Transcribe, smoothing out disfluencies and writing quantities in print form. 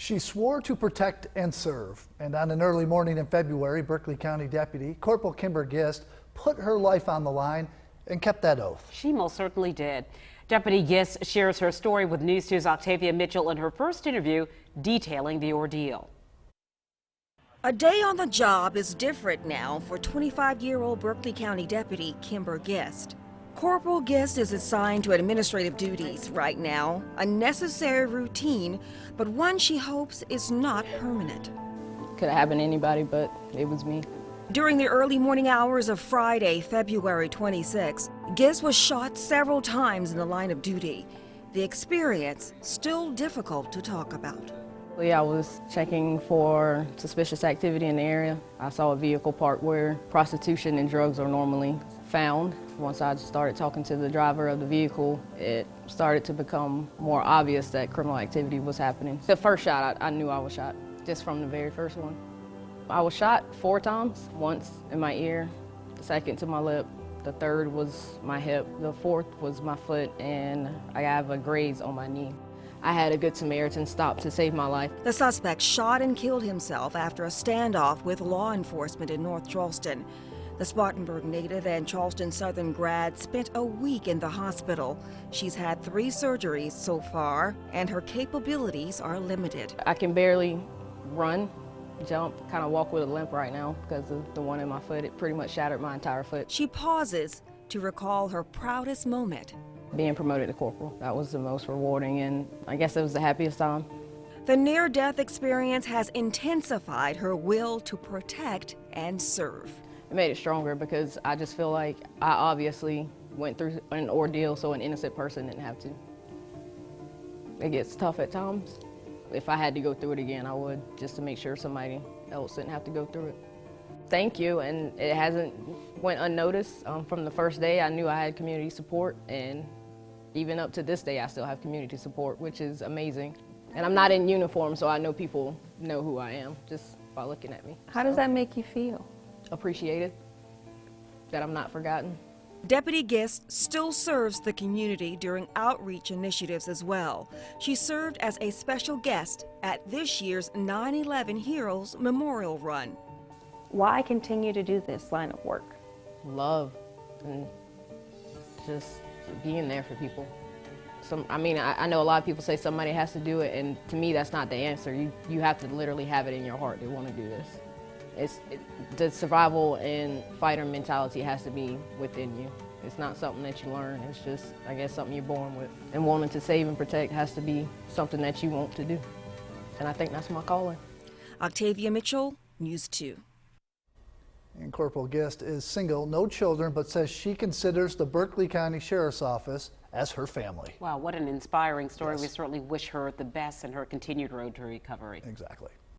She swore to protect and serve, and on an early morning in February, Berkeley County Deputy Corporal Kimber Gist put her life on the line and kept that oath. She most certainly did. Deputy Gist shares her story with News 2's Octavia Mitchell in her first interview detailing the ordeal. A day on the job is different now for 25-year-old Berkeley County Deputy Kimber Gist. Corporal Gist is assigned to administrative duties right now, a necessary routine, but one she hopes is not permanent. Could have happened to anybody, but it was me. During the early morning hours of Friday, February 26, Gist was shot several times in the line of duty. The experience still difficult to talk about. I was checking for suspicious activity in the area. I saw a vehicle parked where prostitution and drugs are normally found. Once I started talking to the driver of the vehicle, it started to become more obvious that criminal activity was happening. The first shot, I knew I was shot, just from the very first one. I was shot 4 times, once in my ear, the second to my lip, the third was my hip, the fourth was my foot, and I have a graze on my knee. I had a Good Samaritan stop to save my life. The suspect shot and killed himself after a standoff with law enforcement in North Charleston. The Spartanburg native and Charleston Southern grad spent a week in the hospital. She's had 3 surgeries so far, and her capabilities are limited. I can barely run, jump, kind of walk with a limp right now because of the one in my foot. It pretty much shattered my entire foot. She pauses to recall her proudest moment. Being promoted to corporal, that was the most rewarding, and I guess it was the happiest time. The near-death experience has intensified her will to protect and serve. It made it stronger because I just feel like I obviously went through an ordeal so an innocent person didn't have to. It gets tough at times. If I had to go through it again, I would, just to make sure somebody else didn't have to go through it. Thank you, and it hasn't went unnoticed. From the first day, I knew I had community support, and even up to this day, I still have community support, which is amazing. And I'm not in uniform, so I know people know who I am just by looking at me. How does that make you feel? Appreciated, that I'm not forgotten. Deputy Gist still serves the community during outreach initiatives as well. She served as a special guest at this year's 9/11 Heroes Memorial Run. Why continue to do this line of work? Love and just being there for people. I know a lot of people say somebody has to do it, and to me that's not the answer. You have to literally have it in your heart to want to do this. The survival and fighter mentality has to be within you. It's not something that you learn, it's just, I guess, something you're born with. And wanting to save and protect has to be something that you want to do. And I think that's my calling. Octavia Mitchell, News 2. And Corporal Gist is single, no children, but says she considers the Berkeley County Sheriff's Office as her family. Wow, what an inspiring story. Yes. We certainly wish her the best in her continued road to recovery. Exactly.